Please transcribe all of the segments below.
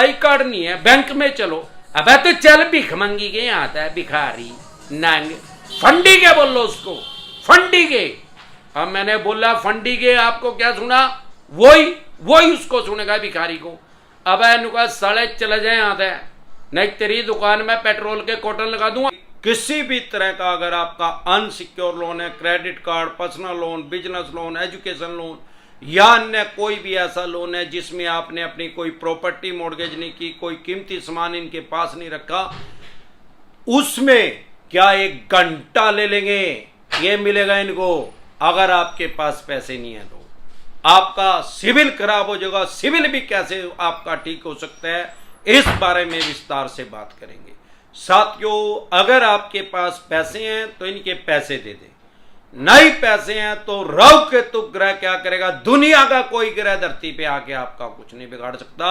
I card नहीं है, bank में चलो। अबे तो चल भिख मंगी के यहाँ आता है, भिखारी नंग फंडी के बोल लो उसको, फंडी के। अब मैंने बोला फंडी के, आपको क्या सुना? वही उसको सुनेगा भिखारी को। अब नुका साले चले जाए यहाँ से, नहीं तेरी दुकान में पेट्रोल के कॉटन लगा दूंगा। किसी भी तरह का अगर आपका अनसिक्योर लोन है, credit card, personal loan, business loan, education loan या अन्य कोई भी ऐसा लोन है जिसमें आपने अपनी कोई प्रॉपर्टी मॉर्गेज नहीं की, कोई कीमती सामान इनके पास नहीं रखा, उसमें क्या 1 घंटा ले लेंगे ये मिलेगा इनको। अगर आपके पास पैसे नहीं है तो आपका सिविल खराब हो जाएगा। सिविल भी कैसे आपका ठीक हो सकता है, इस बारे में विस्तार से बात करेंगे। साथियों, अगर आपके पास पैसे हैं तो इनके पैसे दे दें, नहीं पैसे हैं तो राहु केतु ग्रह क्या करेगा, दुनिया का कोई ग्रह धरती पे आके आपका कुछ नहीं बिगाड़ सकता।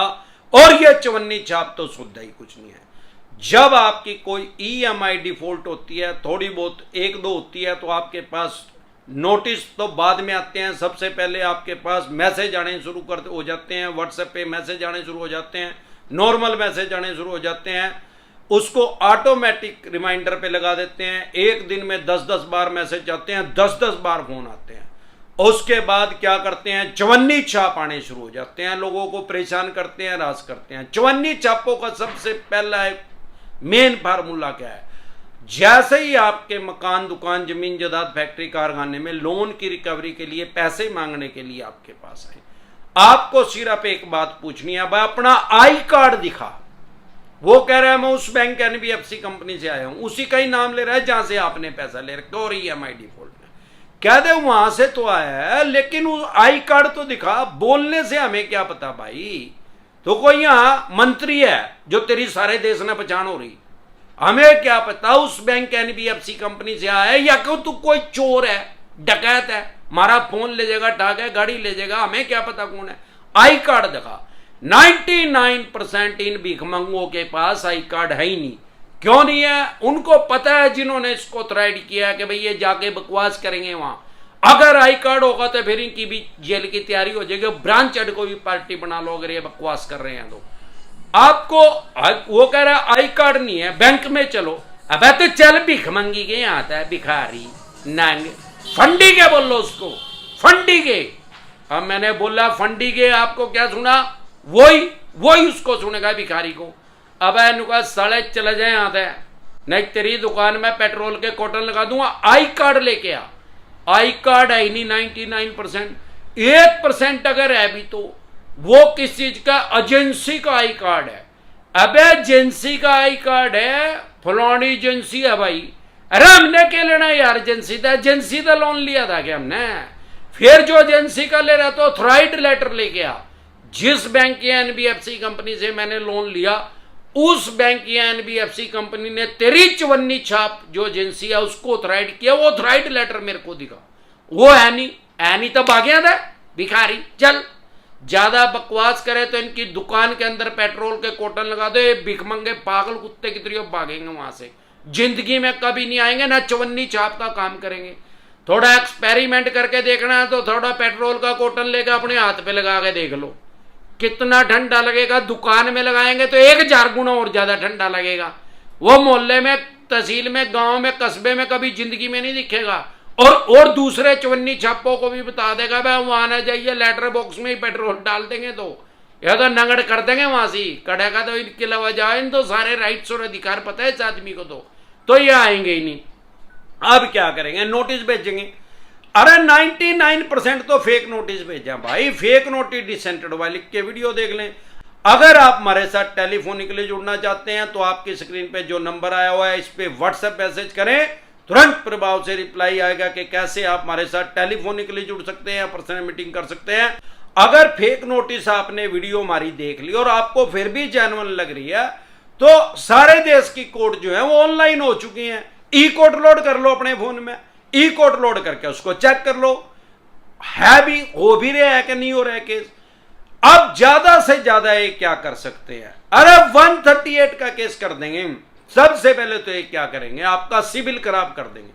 और ये चवन्नी छाप तो शुद्ध ही कुछ नहीं है। जब आपकी कोई ईएमआई डिफॉल्ट होती है, थोड़ी बहुत 1-2 होती है, तो आपके पास नोटिस तो बाद में आते हैं। सबसे पहले आपके पास मैसेज आने शुरू हो जाते हैं, व्हाट्सएप पे मैसेज आने शुरू हो जाते हैं, नॉर्मल मैसेज आने शुरू हो जाते हैं। उसको ऑटोमेटिक रिमाइंडर पे लगा देते हैं। एक दिन में 10-10 बार मैसेज आते हैं, 10-10 बार फोन आते हैं। उसके बाद क्या करते हैं, चवन्नी छाप आने शुरू हो जाते हैं, लोगों को परेशान करते हैं, रास करते हैं। चवन्नी छापों का सबसे पहला मेन फार्मूला क्या है, जैसे ही आपके मकान, दुकान, जमीन जायदाद, फैक्ट्री, कारखाने में लोन की रिकवरी के लिए पैसे मांगने के लिए आपके पास आए, आपको सिर्फ एक बात पूछनी है, भाई अपना आई कार्ड दिखा। वो कह रहा है मैं उस बैंक एनबीएफसी कंपनी से आया हूं, उसी का ही नाम ले रहा है जहां से आपने पैसा ले रखा और ईएमआई डिफॉल्ट में। कह दे वहां से तो आया है, लेकिन वो आई कार्ड तो दिखा। बोलने से हमें क्या पता भाई, तो कोई यहां मंत्री है जो तेरी सारे देश में पहचान हो रही, हमें क्या पता उस बैंक एनबीएफसी कंपनी से आया है या तू कोई चोर है, डकैत है, मारा फोन ले जाएगा, ठाक है, गाड़ी ले जाएगा, हमें क्या पता कौन है। आई कार्ड दिखा। 99% इन भिखमंगों के पास आई कार्ड है ही नहीं। क्यों नहीं है? उनको पता है जिन्होंने इसको थ्रेड किया कि भाई ये जाके बकवास करेंगे वहां। अगर आई कार्ड होगा तो फिर इनकी भी जेल की तैयारी हो जाएगी। ब्रांच हेड को भी पार्टी बना लो अगर ये बकवास कर रहे हैं तो। आपको वो कह रहा है आई कार्ड नहीं है, बैंक में चलो। अबे तो चल भिखमंगी के यहाँ आता है, भिखारी नंग फंडी के बोल लो उसको, फंडी के। अब मैंने बोला फंडी के, आपको क्या सुना? वही उसको सुनेगा भिखारी को। अब नुका साले चले जाए यहाँ से, नहीं तेरी दुकान में पेट्रोल के कॉटन लगा दूंगा। आई कार्ड लेके आ। आई कार्ड है नहीं 99%। 1% अगर है भी तो वो किस चीज का, एजेंसी का आई कार्ड है। अब एजेंसी का आई कार्ड है, फलानी एजेंसी है भाई। अरे हमने क्या लेना यार एजेंसी था, एजेंसी का लोन लिया था क्या हमने? फिर जो एजेंसी का ले रहा तो ऑथराइज्ड लेटर लेके आ। जिस बैंक की एनबीएफसी कंपनी से मैंने लोन लिया, उस बैंक की एनबीएफसी कंपनी ने तेरी चवन्नी छाप जो एजेंसी है उसको ऑथराइज्ड किया, वो ऑथराइज्ड लेटर मेरे को दिखा। वो है नहीं तो भाग्या था भिखारी। चल ज्यादा बकवास करे तो इनकी दुकान के अंदर पेट्रोल के कॉटन लगा दो, ये भिखमंगे पागल कुत्ते की तरह भागेंगे वहां से, जिंदगी में कभी नहीं आएंगे, ना चवन्नी छाप का काम करेंगे। थोड़ा एक्सपेरिमेंट करके देखना है तो थोड़ा पेट्रोल का कॉटन लेकर अपने हाथ पे लगा के देख लो, कितना ठंडा लगेगा। दुकान में लगाएंगे तो 1000 गुना और ज्यादा ठंडा लगेगा। वो मोहल्ले में, तहसील में, गांव में, कस्बे में कभी जिंदगी में नहीं दिखेगा। और दूसरे चवन्नी छापों को भी बता देगा भाई वहां ना जाइए, लेटर बॉक्स में ही पेट्रोल डाल देंगे तो या तो नंगड़ कर देंगे वहां से कड़ेगा। तो इनके अलावा जाए तो सारे राइट्स और अधिकार पता है इस आदमी को, तो ये आएंगे ही नहीं। अब क्या करेंगे, नोटिस भेजेंगे। अरे 99% तो फेक नोटिस भेजा भाई, फेक नोटिस डिसेंटेड वाले लिख के वीडियो देख लें। अगर आप हमारे साथ टेलीफोनिकली जुड़ना चाहते हैं तो आपकी स्क्रीन पे जो नंबर आया हुआ है इस पे व्हाट्सएप मैसेज करें, तुरंत प्रभाव से रिप्लाई आएगा कि कैसे आप हमारे साथ टेलीफोनिकली जुड़ सकते हैं, पर्सनल मीटिंग कर सकते हैं। अगर फेक नोटिस आपने वीडियो हमारी देख ली और आपको फिर भी जेन्युइन लग रही है तो सारे देश की कोर्ट जो है वो ऑनलाइन हो चुकी हैं। ई कोर्ट लोड कर लो अपने फोन में, ई कोर्ट लोड करके उसको चेक कर लो, है भी, हो भी रहा है कि नहीं हो रहा है केस। अब ज्यादा से ज्यादा ये क्या कर सकते हैं, अरे 138 का केस कर देंगे। सबसे पहले तो ये क्या करेंगे, आपका सिविल खराब कर देंगे।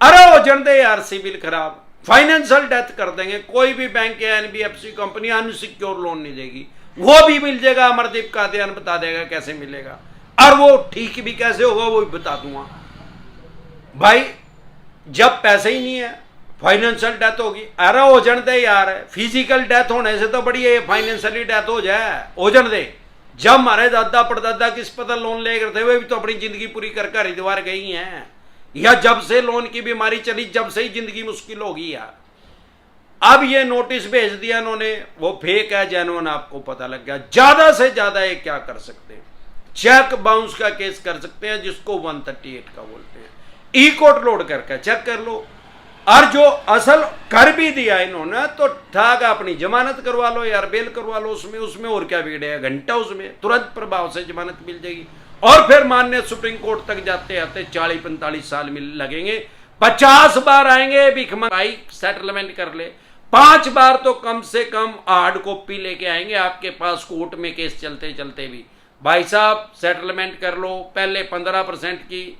अरे हो जन दे यार सिविल खराब, फाइनेंशियल डेथ कर देंगे। कोई भी बैंक या एनबीएफसी कंपनी अनसिक्योर लोन नहीं देगी, वो भी मिल जाएगा। अमरदीप कादियान बता देगा कैसे मिलेगा, और वो ठीक भी कैसे होगा वो भी बता दूंगा। भाई जब पैसे ही नहीं है, फाइनेंशियल डेथ होगी, अरे हो जाने दे यार, फिजिकल डेथ होने से तो बड़ी है फाइनेंशियली डेथ हो जाए, हो जाने दे। जब हमारे दादा परदादा किस पता लोन ले करते हुए भी तो अपनी जिंदगी पूरी कर हरिद्वार गई हैं, या जब से लोन की बीमारी चली जब से ही जिंदगी मुश्किल होगी यार। अब ये नोटिस भेज दिया इन्होंने, वो फेक है जेन्युइन आपको पता लग गया। ज्यादा से ज्यादा ये क्या कर सकते हैं, चेक बाउंस का केस कर सकते हैं, जिसको 138 का बोलते हैं। ई कोर्ट लोड करके चेक कर लो, और जो असल कर भी दिया इन्होंने तो ठाक अपनी जमानत करवा लो यार, बेल करवा लो उसमें और क्या बिगड़ेगा, घंटा उसमें तुरंत प्रभाव से जमानत मिल जाएगी। और फिर माननीय सुप्रीम कोर्ट तक जाते आते 40-45 साल मिल लगेंगे, 50 बार आएंगे भिखमंगाई सेटलमेंट कर ले, 5 बार तो कम से कम हार्ड कॉपी लेके आएंगे आपके पास कोर्ट में केस चलते चलते भी। भाई साहब सेटलमेंट कर लो, पहले 15% की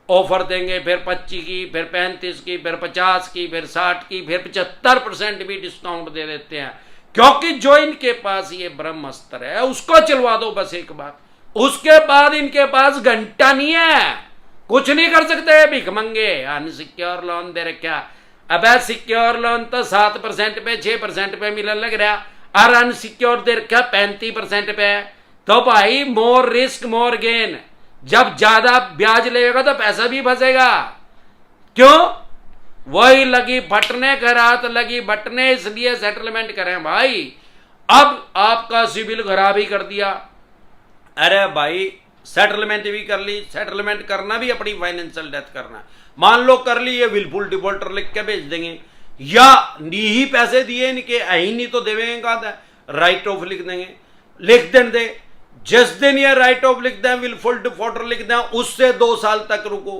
ऑफर देंगे, फिर 25 की, फिर 35 की, फिर 50 की, फिर 60 की, फिर 75% भी डिस्काउंट दे देते हैं, क्योंकि जो इनके पास ये ब्रह्मास्त्र है उसको चलवा दो बस एक बार, उसके बाद इनके पास घंटा नहीं है, कुछ नहीं कर सकते भिखमंगे। अनसिक्योर लोन दे रखा, अब सिक्योर लोन तो 7% पे 6% पे मिलने लग रहा, और अनसिक्योर दे रखा 35% पे। तो भाई मोर रिस्क मोर गेन, जब ज्यादा ब्याज लेगा तो पैसा भी फंसेगा। क्यों? वही लगी फटने करात लगी बटने, इसलिए सेटलमेंट करें भाई। अब आपका सिविल खराब ही कर दिया, अरे भाई सेटलमेंट भी कर ली, सेटलमेंट करना भी अपनी फाइनेंशियल डेथ करना। मान लो कर ली, ये विलफुल डिफॉल्टर लिख के भेज देंगे, या ही पैसे दिए इनके ही नहीं तो देवेंगे कहा, राइट ऑफ लिख देंगे, लिख दे जिस दिन ये राइट ऑफ लिख दें, विलफुल डिफॉल्टर लिख दें, उससे 2 साल तक रुको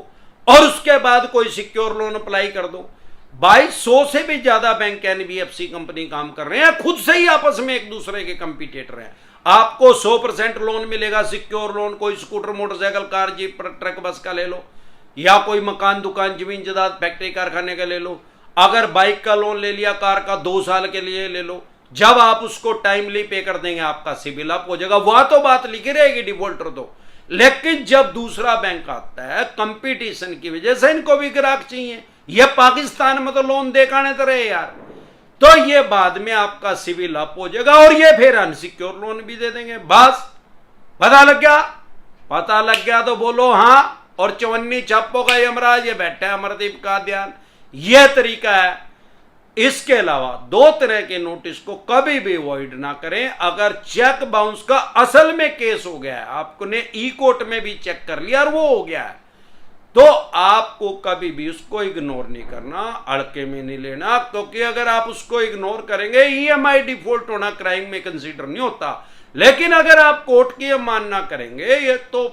और उसके बाद कोई सिक्योर लोन अप्लाई कर दो। भाई 100 से भी ज्यादा बैंक एनबीएफसी कंपनी काम कर रहे हैं, खुद से ही आपस में एक दूसरे के कंपटीटर हैं। आपको 100% लोन मिलेगा सिक्योर लोन, कोई scooter motorcycle car jeep truck bus का ले लो, या कोई मकान दुकान जमीन जायदाद फैक्ट्री कारखाने का ले लो। अगर बाइक का लोन ले लिया, कार का 2 साल के लिए ले लो, जब आप उसको टाइमली पे कर देंगे आपका सिविल अप हो जाएगा, वह तो बात लिखी रहेगी डिफॉल्टर तो। लेकिन जब दूसरा बैंक आता है, कंपटीशन की वजह से इनको भी ग्राहक चाहिए, ये पाकिस्तान में तो लोन देखाने तो रहे यार, तो ये बाद में आपका सिविल अप हो जाएगा और ये फिर अनसिक्योर लोन भी दे देंगे। बस पता लग गया? पता लग गया तो बोलो हाँ, और 54 छापों का यमराज ये बैठा है अमरदीप कादियान। यह तरीका है। इसके अलावा 2 तरह के नोटिस को कभी भी अवॉइड ना करें। अगर चेक बाउंस का असल में केस हो गया है, आपने ई कोर्ट में भी चेक कर लिया और वो हो गया है, तो आपको कभी भी उसको इग्नोर नहीं करना, अड़के में नहीं लेना, क्योंकि अगर आप उसको इग्नोर करेंगे, ईएमआई डिफॉल्ट होना क्राइम में कंसीडर नहीं होता। लेकिन अगर आप कोर्ट की अवमानना करेंगे, ये तो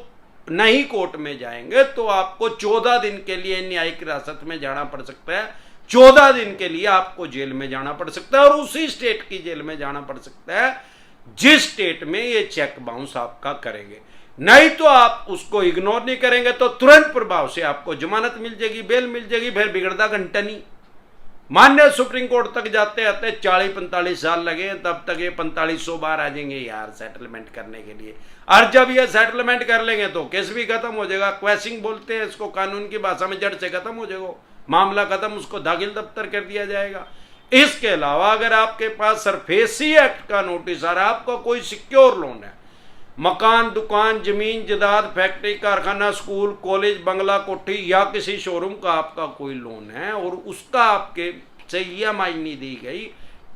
नहीं कोर्ट में जाएंगे, तो आपको 14 दिन के लिए न्यायिक हिरासत में जाना पड़ सकता है। 14 दिन के लिए आपको जेल में जाना पड़ सकता है, और उसी स्टेट की जेल में जाना पड़ सकता है जिस स्टेट में ये चेक बाउंस आपका करेंगे। नहीं तो आप उसको इग्नोर नहीं करेंगे तो तुरंत प्रभाव से आपको जमानत मिल जाएगी, बेल मिल जाएगी, फिर बिगड़ता घंटा नहीं। माननीय सुप्रीम कोर्ट तक जाते आते 40-45 साल लगे, तब तक ये 4500 बार आ जाएंगे यार सेटलमेंट करने के लिए। और जब ये सेटलमेंट कर लेंगे तो केस भी खत्म हो जाएगा। क्वेशिंग बोलते हैं इसको, कानून की भाषा में जड़ से खत्म हो जाएगा, मामला खत्म, उसको दाखिल दफ्तर कर दिया जाएगा। इसके अलावा अगर आपके पास सरफेसी एक्ट का नोटिस आ रहा है, आपका कोई सिक्योर लोन है, मकान दुकान जमीन जायदाद फैक्ट्री कारखाना स्कूल कॉलेज बंगला कोठी या किसी शोरूम का आपका कोई लोन है, और उसका आपके से ईएमआई नहीं दी गई,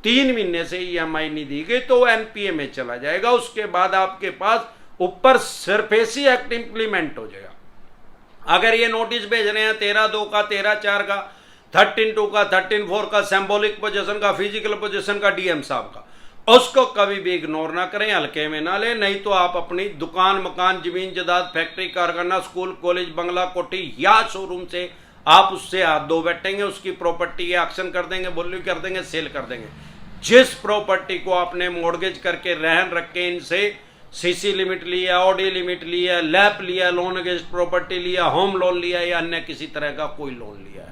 3 महीने से ईएमआई नहीं दी गई, तो एनपीए में चला जाएगा। उसके बाद आपके पास ऊपर सरफेसी एक्ट इंप्लीमेंट हो जाएगा। अगर ये नोटिस भेज रहे हैं 13/2 का, 13/4 का, 13/2 का, 13/4 का, सिंबॉलिक पोजीशन का, फिजिकल पोजीशन का, डीएम साहब का, उसको कभी भी इग्नोर ना करें, हल्के में ना लें। नहीं तो आप अपनी दुकान मकान जमीन जायदाद फैक्ट्री कारखाना स्कूल कॉलेज बंगला कोठी या शोरूम से आप उससे हाथ धो बैठेंगे, उसकी प्रॉपर्टी एक्शन कर देंगे, बोली कर देंगे, सेल कर देंगे। जिस प्रॉपर्टी को आपने मॉर्गेज करके रहन रख के इनसे सीसी लिमिट लिया, ऑडी लिमिट लिया, लैप लिया, लोन अगेंस्ट प्रॉपर्टी लिया, होम लोन लिया या अन्य किसी तरह का कोई लोन लिया,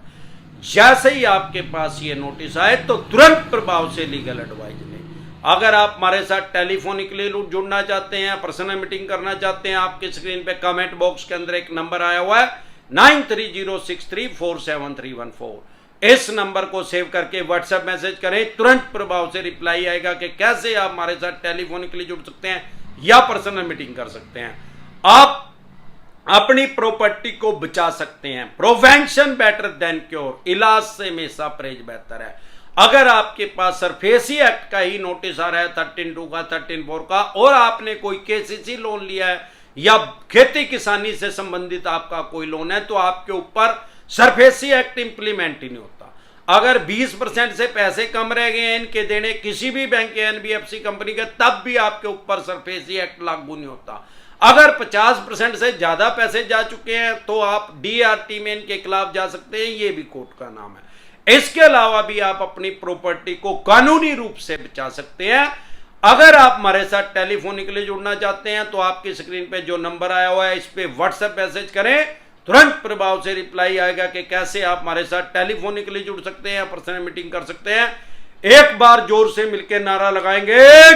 जैसे ही आपके पास ये नोटिस आए तो तुरंत प्रभाव से लीगल एडवाइस लें। अगर आप हमारे साथ टेलीफोनिकली जुड़ना चाहते हैं, पर्सनल मीटिंग करना चाहते हैं, आपकी स्क्रीन पे कमेंट बॉक्स के अंदर एक नंबर आया हुआ है 9306347314। इस नंबर को सेव करके व्हाट्सएप मैसेज करें, तुरंत प्रभाव से रिप्लाई आएगा कि कैसे आप हमारे साथ टेलीफोनिकली जुड़ सकते हैं या पर्सनल मीटिंग कर सकते हैं। आप अपनी प्रॉपर्टी को बचा सकते हैं। प्रिवेंशन बेटर देन क्योर, इलाज से हमेशा परहेज बेहतर है। अगर आपके पास सरफेसी एक्ट का ही नोटिस आ रहा है 13(2) का, 13(4) का, और आपने कोई केसीसी लोन लिया है या खेती किसानी से संबंधित आपका कोई लोन है, तो आपके ऊपर सरफेसी एक्ट इंप्लीमेंट ही नहीं होता। अगर 20% से पैसे कम रह गए हैं इनके देने किसी भी बैंक के, एनबीएफसी कंपनी के, तब भी आपके ऊपर सरफेसी एक्ट लागू नहीं होता। अगर 50% से ज्यादा पैसे जा चुके हैं तो आप डीआरटी में इनके खिलाफ जा सकते हैं, ये भी कोर्ट का नाम है। इसके अलावा भी आप अपनी प्रॉपर्टी को कानूनी रूप से बचा सकते हैं। अगर आप हमारे साथ टेलीफोनिकली जुड़ना चाहते हैं तो आपकी स्क्रीन पे जो नंबर आया हुआ है इस पे व्हाट्सएप मैसेज करें, तुरंत प्रभाव से रिप्लाई आएगा कि कैसे आप हमारे साथ टेलीफोनिकली जुड़ सकते हैं, पर्सनल मीटिंग कर सकते हैं। एक बार जोर से मिलकर नारा लगाएंगे,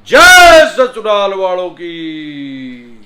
जय ससुराल वालों की।